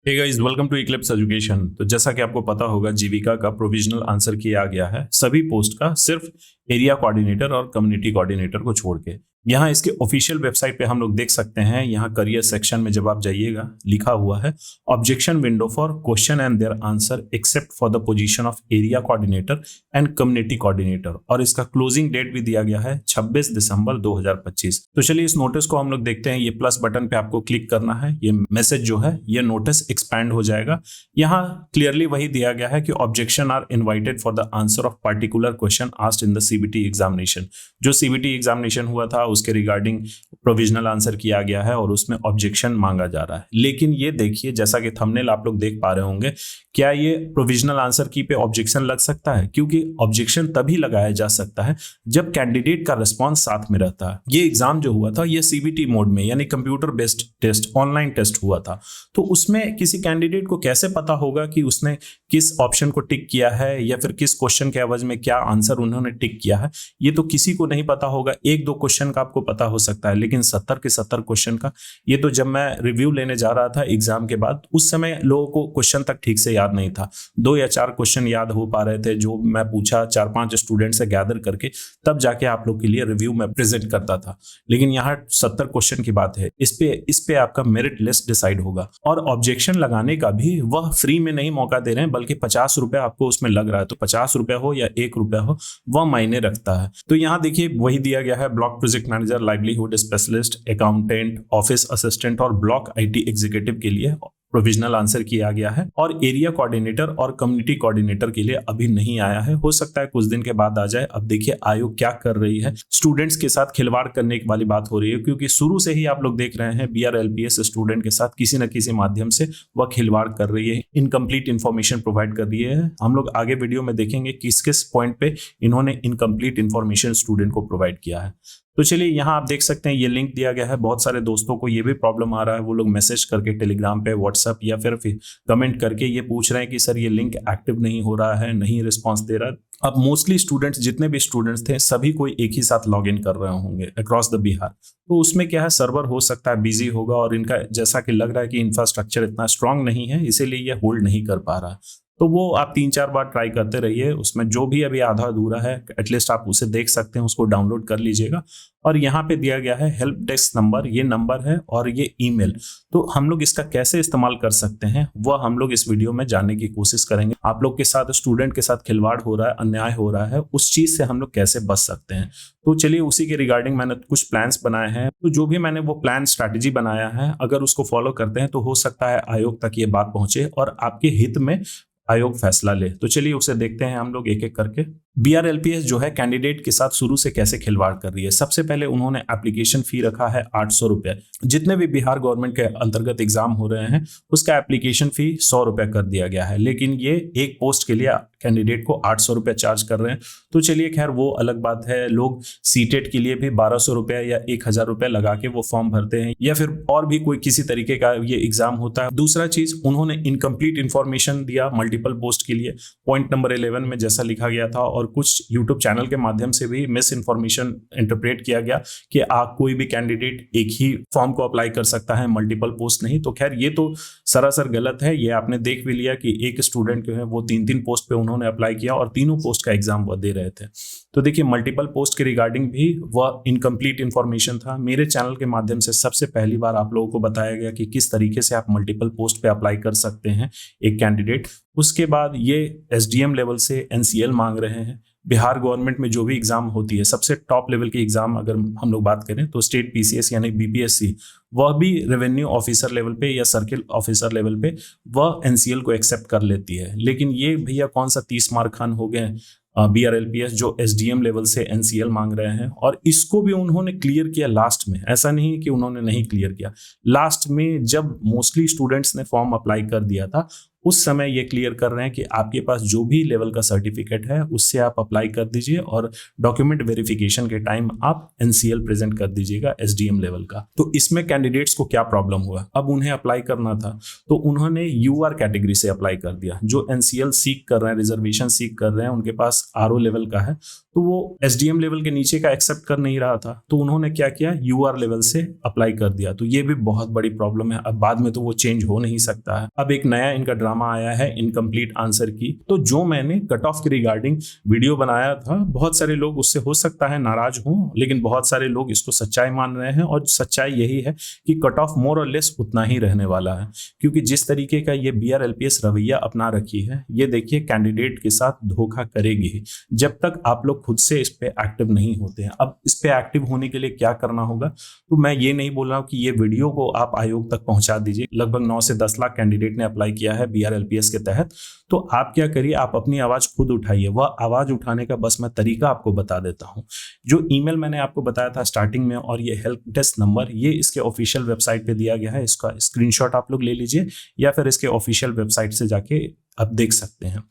Hey guys, welcome to Eclipse education. तो जैसा कि आपको पता होगा, जीविका का प्रोविजनल आंसर किया गया है सभी पोस्ट का, सिर्फ एरिया कोऑर्डिनेटर और कम्युनिटी कोऑर्डिनेटर को छोड़ के। यहाँ इसके ऑफिशियल वेबसाइट पे हम लोग देख सकते हैं। यहाँ करियर सेक्शन में जब आप जाइएगा, लिखा हुआ है objection window for question and their answer except for the position of area coordinator and community coordinator, और इसका क्लोजिंग डेट भी दिया गया है 26 दिसंबर 2025। तो चलिए इस नोटिस को हम लोग देखते हैं। ये प्लस बटन पे आपको क्लिक करना है। ये मैसेज जो है, ये नोटिस एक्सपैंड हो जाएगा। यहाँ क्लियरली वही दिया गया है कि objection are invited for the answer of particular question asked in the CBT examination. जो सीबीटी एग्जामिनेशन हुआ था उसके रिगार्डिंग प्रोविजनल आंसर किया गया है और उसमें ऑब्जेक्शन मांगा जा रहा है। लेकिन ये देखिए, जैसा कि थंबनेल आप लोग देख पा रहे होंगे, क्या ये प्रोविजनल आंसर की पे ऑब्जेक्शन लग सकता है? क्योंकि ऑब्जेक्शन तभी लगाया जा सकता है जब कैंडिडेट का रिस्पॉन्स साथ में रहता है। ये एग्जाम जो हुआ था ये सीबीटी मोड में, यानी computer based test, online test हुआ था। तो उसमें किसी कैंडिडेट को कैसे पता होगा कि उसने किस ऑप्शन को टिक किया है या फिर किस क्वेश्चन के एवज में क्या आंसर उन्होंने टिक किया है? ये तो किसी को नहीं पता होगा। एक दो क्वेश्चन का आपको पता हो सकता है, लेकिन 70 के 70 क्वेश्चन का, ये तो जब मैं रिव्यू लेने जा रहा था एग्जाम के बाद, उस समय लोगों को क्वेश्चन तक ठीक से याद नहीं था। 2 या 4 क्वेश्चन याद हो पा रहे थे जो मैं पूछा 4-5 स्टूडेंट से गैदर करके, तब जाके आप लोग के लिए रिव्यू में प्रेजेंट करता था। लेकिन यहाँ 70 क्वेश्चन की बात है। इस पे आपका मेरिट लिस्ट डिसाइड होगा। और ऑब्जेक्शन लगाने का भी वह फ्री में नहीं मौका दे रहे हैं, बल्कि 50 रुपए आपको उसमें लग रहा है। तो 50 रुपए हो या 1 रुपया हो, वह मायने रखता है। तो यहाँ देखिए वही दिया गया है, block project manager, livelihood specialist, accountant, office assistant और ब्लॉक आईटी एग्जीक्यूटिव के लिए प्रोविजनल आंसर किया गया है। और एरिया कोऑर्डिनेटर और कम्युनिटी कोऑर्डिनेटर के लिए अभी नहीं आया है। हो सकता है कुछ दिन के बाद आ जाए। अब देखिए आयोग क्या कर रही है, स्टूडेंट्स के साथ खिलवाड़ करने वाली बात हो रही है, क्योंकि शुरू से ही आप लोग देख रहे हैं BRLPS स्टूडेंट के साथ किसी न किसी माध्यम से वह खिलवाड़ कर रही है, इनकम्प्लीट इन्फॉर्मेशन प्रोवाइड कर रही है। हम लोग आगे वीडियो में देखेंगे किस किस पॉइंट पे इन्होंने इनकम्प्लीट इन्फॉर्मेशन स्टूडेंट को प्रोवाइड किया है। तो चलिए यहाँ आप देख सकते हैं, ये लिंक दिया गया है। बहुत सारे दोस्तों को ये भी प्रॉब्लम आ रहा है, वो लोग मैसेज करके टेलीग्राम पे, व्हाट्सएप या फिर कमेंट करके ये पूछ रहे हैं कि सर ये लिंक एक्टिव नहीं हो रहा है, नहीं रिस्पांस दे रहा है। अब मोस्टली स्टूडेंट्स, जितने भी स्टूडेंट्स थे, सभी कोई एक ही साथ लॉग इन कर रहे होंगे अक्रॉस द बिहार। तो उसमें क्या है, सर्वर हो सकता है बिजी होगा और इनका जैसा कि लग रहा है कि इंफ्रास्ट्रक्चर इतना स्ट्रांग नहीं है, इसीलिए ये होल्ड नहीं कर पा रहा। तो वो आप 3-4 बार ट्राई करते रहिए। उसमें जो भी अभी आधा अधूरा है, एटलीस्ट आप उसे देख सकते हैं, उसको डाउनलोड कर लीजिएगा। और यहाँ पे दिया गया है हेल्प डेस्क नंबर, ये नंबर है और ये ईमेल। तो हम लोग इसका कैसे इस्तेमाल कर सकते हैं वह हम लोग इस वीडियो में जानने की कोशिश करेंगे। आप लोग के साथ, स्टूडेंट के साथ खिलवाड़ हो रहा है, अन्याय हो रहा है, उस चीज से हम लोग कैसे बच सकते हैं। तो चलिए उसी के रिगार्डिंग मैंने कुछ प्लान्स बनाए हैं। तो जो भी मैंने वो प्लान स्ट्रैटेजी बनाया है, अगर उसको फॉलो करते हैं तो हो सकता है आयोग तक ये बात पहुंचे और आपके हित में आयोग फैसला ले। तो चलिए उसे देखते हैं हम लोग एक एक करके। BRLPS जो है कैंडिडेट के साथ शुरू से कैसे खिलवाड़ कर रही है। सबसे पहले उन्होंने एप्लीकेशन फी रखा है 800 रुपये। जितने भी बिहार गवर्नमेंट के अंतर्गत एग्जाम हो रहे हैं उसका एप्लीकेशन फी 100 रुपये कर दिया गया है, लेकिन ये एक पोस्ट के लिए कैंडिडेट को 800 रुपये चार्ज कर रहे हैं। तो चलिए खैर वो अलग बात है। लोग सीटेट के लिए भी 1200 रुपये या 1000 रुपये लगा के वो फॉर्म भरते हैं, या फिर और भी कोई किसी तरीके का ये एग्जाम होता है। दूसरा चीज, उन्होंने इनकम्प्लीट इन्फॉर्मेशन दिया मल्टीपल पोस्ट के लिए, पॉइंट नंबर 11 में जैसा लिखा गया था। और कुछ यूट्यूब चैनल के माध्यम से भी मिस इन्फॉर्मेशन इंटरप्रेट किया गया कि आप कोई भी कैंडिडेट एक ही फॉर्म को अप्लाई कर सकता है, मल्टीपल पोस्ट नहीं। तो खैर ये तो सरासर गलत है। ये आपने देख भी लिया कि एक स्टूडेंट जो है वो 3-3 पोस्ट पे उन्होंने अप्लाई किया और तीनों पोस्ट का एग्जाम वो दे रहे थे। तो देखिए मल्टीपल पोस्ट के रिगार्डिंग भी वह इनकम्प्लीट इन्फॉर्मेशन था। मेरे चैनल के माध्यम से सबसे पहली बार आप लोगों को बताया गया कि किस तरीके से आप मल्टीपल पोस्ट पे अप्लाई कर सकते हैं एक कैंडिडेट। उसके बाद ये SDM लेवल से NCL मांग रहे हैं। बिहार गवर्नमेंट में जो भी एग्जाम होती है, सबसे टॉप लेवल की एग्जाम अगर हम लोग बात करें तो स्टेट PCS यानी BPSC, वह भी रेवेन्यू ऑफिसर लेवल पे या सर्किल ऑफिसर लेवल पे वह NCL को एक्सेप्ट कर लेती है। लेकिन ये भैया कौन सा 30 मार खान हो गए BRLPS जो SDM लेवल से NCL मांग रहे हैं। और इसको भी उन्होंने क्लियर किया लास्ट में, ऐसा नहीं है कि उन्होंने नहीं क्लियर किया। लास्ट में जब मोस्टली स्टूडेंट्स ने फॉर्म अप्लाई कर दिया था, उस समय ये क्लियर कर रहे हैं कि आपके पास जो भी लेवल का सर्टिफिकेट है उससे आप अप्लाई कर दीजिए और डॉक्यूमेंट वेरिफिकेशन के टाइम आप NCL प्रेजेंट कर दीजिएगा SDM लेवल का। तो इसमें कैंडिडेट्स को क्या प्रॉब्लम हुआ, अब उन्हें अप्लाई करना था तो उन्होंने UR कैटेगरी से अप्लाई कर दिया। जो NCL सीख कर रहे हैं, रिजर्वेशन सीख कर रहे हैं, उनके पास RO लेवल का है, तो वो SDM लेवल के नीचे का एक्सेप्ट कर नहीं रहा था, तो उन्होंने क्या किया, UR लेवल से अप्लाई कर दिया। तो ये भी बहुत बड़ी प्रॉब्लम है। अब बाद में तो वो चेंज हो नहीं सकता है। अब एक नया इनका ड्रामा आया है इनकम्प्लीट आंसर की। तो जो मैंने कट ऑफ के रिगार्डिंग वीडियो बनाया था, बहुत सारे लोग उससे हो सकता है नाराज हों, लेकिन बहुत सारे लोग इसको सच्चाई मान रहे हैं। और सच्चाई यही है कि कट ऑफ मोर और लेस उतना ही रहने वाला है, क्योंकि जिस तरीके का ये BRLPS रवैया अपना रखी है, ये देखिए कैंडिडेट के साथ धोखा करेगी ही, जब तक आप लोग खुद से इस पे एक्टिव नहीं होते हैं। अब इस पे एक्टिव होने के लिए क्या करना होगा, तो मैं ये नहीं बोल रहा हूँ कि ये वीडियो को आप आयोग तक पहुंचा दीजिए। लगभग 9 से 10 लाख कैंडिडेट ने अप्लाई किया है BRLPS के तहत। तो आप क्या करिए, आप अपनी आवाज खुद उठाइए। वह आवाज उठाने का बस मैं तरीका आपको बता देता हूँ। जो ईमेल मैंने आपको बताया था स्टार्टिंग में और ये हेल्प डेस्क नंबर, ये इसके ऑफिशियल वेबसाइट पे दिया गया है। इसका स्क्रीनशॉट आप लोग ले लीजिए या फिर इसके ऑफिशियल वेबसाइट से जाके आप देख सकते हैं।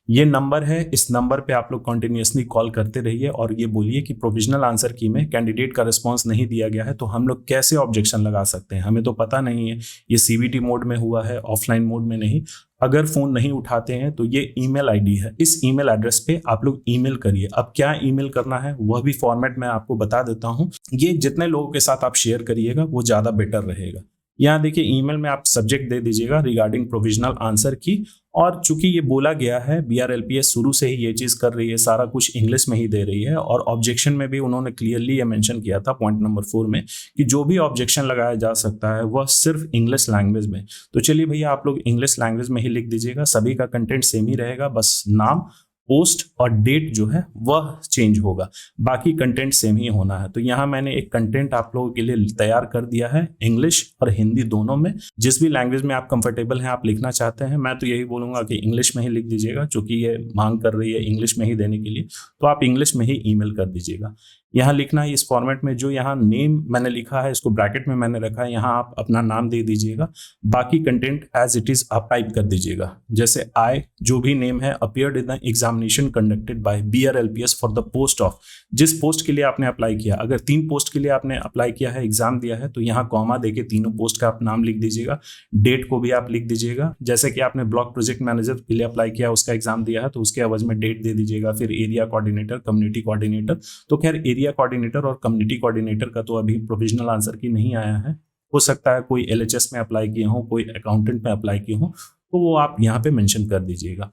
ये नंबर है, इस नंबर पे आप लोग कंटिन्यूअसली कॉल करते रहिए और ये बोलिए कि प्रोविजनल आंसर की में कैंडिडेट का रिस्पांस नहीं दिया गया है, तो हम लोग कैसे ऑब्जेक्शन लगा सकते हैं। हमें तो पता नहीं है, ये CVT मोड में हुआ है, ऑफलाइन मोड में नहीं। अगर फोन नहीं उठाते हैं तो ये ईमेल ID है, इस ईमेल एड्रेस पे आप लोग ईमेल करिए। अब क्या ईमेल करना है वह भी फॉर्मेट मैं आपको बता देता हूँ। ये जितने लोगों के साथ आप शेयर करिएगा वो ज्यादा बेटर रहेगा। यहाँ देखिए ईमेल में आप सब्जेक्ट दे दीजिएगा रिगार्डिंग प्रोविजनल आंसर की। और चूंकि ये बोला गया है BRLPS शुरू से ही ये चीज कर रही है, सारा कुछ इंग्लिश में ही दे रही है। और ऑब्जेक्शन में भी उन्होंने क्लियरली ये मेंशन किया था पॉइंट नंबर 4 में कि जो भी ऑब्जेक्शन लगाया जा सकता है वह सिर्फ इंग्लिश लैंग्वेज में। तो चलिए भैया आप लोग इंग्लिश लैंग्वेज में ही लिख दीजिएगा। सभी का कंटेंट सेम ही रहेगा, बस नाम, पोस्ट और डेट जो है वह चेंज होगा, बाकी कंटेंट सेम ही होना है। तो यहाँ मैंने एक कंटेंट आप लोगों के लिए तैयार कर दिया है, इंग्लिश और हिंदी दोनों में। जिस भी लैंग्वेज में आप कंफर्टेबल हैं, आप लिखना चाहते हैं, मैं तो यही बोलूंगा कि इंग्लिश में ही लिख दीजिएगा, क्योंकि ये मांग कर रही है इंग्लिश में ही देने के लिए। तो आप इंग्लिश में ही ईमेल कर दीजिएगा। यहाँ लिखना है इस फॉर्मेट में, जो यहाँ नेम मैंने लिखा है इसको ब्रैकेट में मैंने रखा है, यहाँ आप अपना नाम दे दीजिएगा। बाकी कंटेंट एज इट इज आप टाइप कर दीजिएगा। जैसे आई जो भी नेम है appeared in the examination conducted by BRLPS for the post of, जिस पोस्ट के लिए आपने अप्लाई किया। अगर 3 पोस्ट के लिए आपने अप्लाई किया है, एग्जाम दिया है, तो यहाँ कॉमा देके तीनों पोस्ट का आप नाम लिख दीजिएगा। डेट को भी आप लिख दीजिएगा। जैसे कि आपने ब्लॉक प्रोजेक्ट मैनेजर के लिए अप्लाई किया, उसका एग्जाम दिया है, तो उसके एवज में डेट दे दीजिएगा। फिर एरिया कोऑर्डिनेटर, कम्युनिटी कोऑर्डिनेटर। तो खैर एरिया कोऑर्डिनेटर और कम्युनिटी कोऑर्डिनेटर का तो अभी प्रोविजनल आंसर की नहीं आया है। हो सकता है कोई LHS में अप्लाई किए हो, कोई अकाउंटेंट में अप्लाई किए हो, तो वो आप यहाँ पे मेंशन कर दीजिएगा।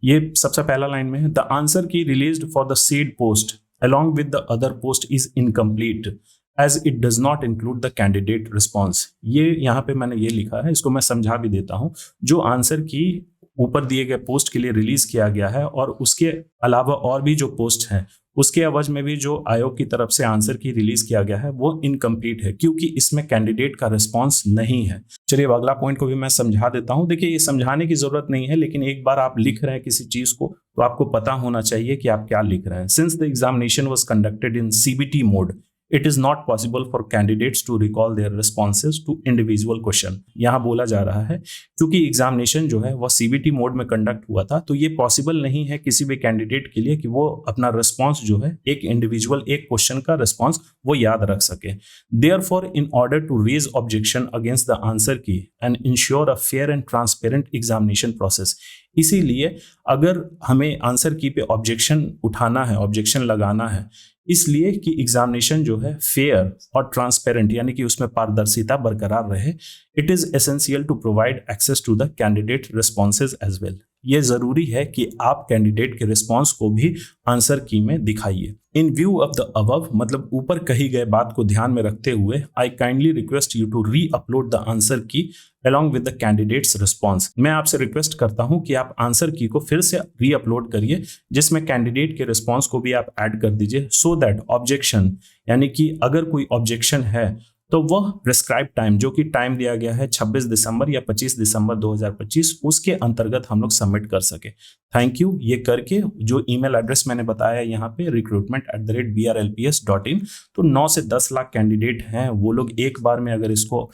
ये सबसे पहला लाइन में है, द आंसर की released for the said post along with the other post is incomplete as it does not include the candidate response। ये यहाँ पे मैंने ये लिखा है, इसको मैं समझा भी देता हूँ। जो आंसर की ऊपर दिए गए पोस्ट के लिए रिलीज किया गया है और उसके अलावा और भी जो पोस्ट हैं उसके एवज में भी जो आयोग की तरफ से आंसर की रिलीज किया गया है वो इनकम्प्लीट है, क्योंकि इसमें कैंडिडेट का रिस्पांस नहीं है। चलिए अगला पॉइंट को भी मैं समझा देता हूं। देखिए ये समझाने की जरूरत नहीं है, लेकिन एक बार आप लिख रहे हैं किसी चीज को तो आपको पता होना चाहिए कि आप क्या लिख रहे हैं। Since the examination was conducted in CBT mode, it is not possible for candidates to recall their responses to individual question। यहाँ बोला जा रहा है क्योंकि एग्जामिनेशन जो है वह CBT मोड में कंडक्ट हुआ था, तो ये पॉसिबल नहीं है किसी भी कैंडिडेट के लिए कि वो अपना रिस्पॉन्स जो है एक इंडिविजुअल एक क्वेश्चन का रिस्पॉन्स वो याद रख सके। Therefore, in order to raise objection against the answer key and ensure a fair and transparent examination process, इसीलिए अगर हमें आंसर की पे ऑब्जेक्शन उठाना है, ऑब्जेक्शन लगाना है, इसलिए कि एग्जामिनेशन जो है फेयर और ट्रांसपेरेंट यानी कि उसमें पारदर्शिता बरकरार रहे, it is essential to provide access to the candidate responses as well. ये जरूरी है कि आप कैंडिडेट के रिस्पॉन्स को भी आंसर की में दिखाइए। इन व्यू ऑफ द अबव, मतलब ऊपर कही गए बात को ध्यान में रखते हुए, I kindly request you to reupload the answer key along with the candidate's response। मैं आपसे रिक्वेस्ट करता हूं कि आप आंसर की को फिर से री अपलोड करिए, जिसमें कैंडिडेट के रिस्पॉन्स को भी आप ऐड कर दीजिए, सो दैट ऑब्जेक्शन यानी कि अगर कोई ऑब्जेक्शन है तो वह प्रिस्क्राइब टाइम, जो कि टाइम दिया गया है 26 दिसंबर या 25 दिसंबर 2025, उसके अंतर्गत हम लोग सबमिट कर सके। Thank you. ये करके जो ईमेल एड्रेस मैंने बताया यहाँ पे recruitment@brlps.in, तो 9 से 10 लाख कैंडिडेट हैं, वो लोग एक बार में अगर इसको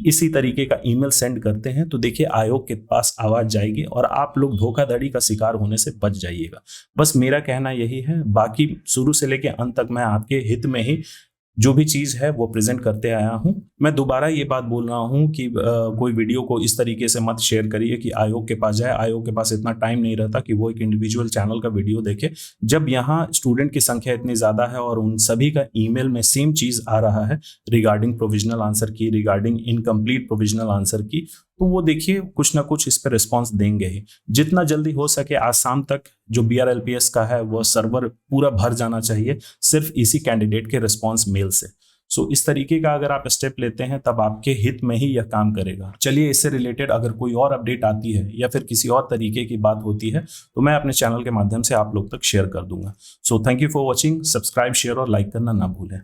इसी तरीके का ईमेल सेंड करते हैं तो देखिए आयोग के पास आवाज जाएगी और आप लोग धोखाधड़ी का शिकार होने से बच जाइएगा। बस मेरा कहना यही है, बाकी शुरू से लेकर अंत तक मैं आपके हित में ही जो भी चीज़ है वो प्रेजेंट करते आया हूँ। मैं दोबारा ये बात बोल रहा हूँ कि कोई वीडियो को इस तरीके से मत शेयर करिए कि आयोग के पास जाए। आयोग के पास इतना टाइम नहीं रहता कि वो एक इंडिविजुअल चैनल का वीडियो देखे। जब यहाँ स्टूडेंट की संख्या इतनी ज़्यादा है और उन सभी का ईमेल में सेम चीज़ आ रहा है रिगार्डिंग प्रोविजनल आंसर की, रिगार्डिंग इनकम्प्लीट प्रोविजनल आंसर की, तो वो देखिए कुछ ना कुछ इस पर रिस्पॉन्स देंगे ही। जितना जल्दी हो सके आज शाम तक जो BRLPS का है वो सर्वर पूरा भर जाना चाहिए सिर्फ इसी कैंडिडेट के रिस्पॉन्स मेल से। सो इस तरीके का अगर आप स्टेप लेते हैं तब आपके हित में ही यह काम करेगा। चलिए, इससे रिलेटेड अगर कोई और अपडेट आती है या फिर किसी और तरीके की बात होती है तो मैं अपने चैनल के माध्यम से आप लोग तक शेयर कर दूंगा। So thank you for watching. Subscribe, share और लाइक करना ना भूलें।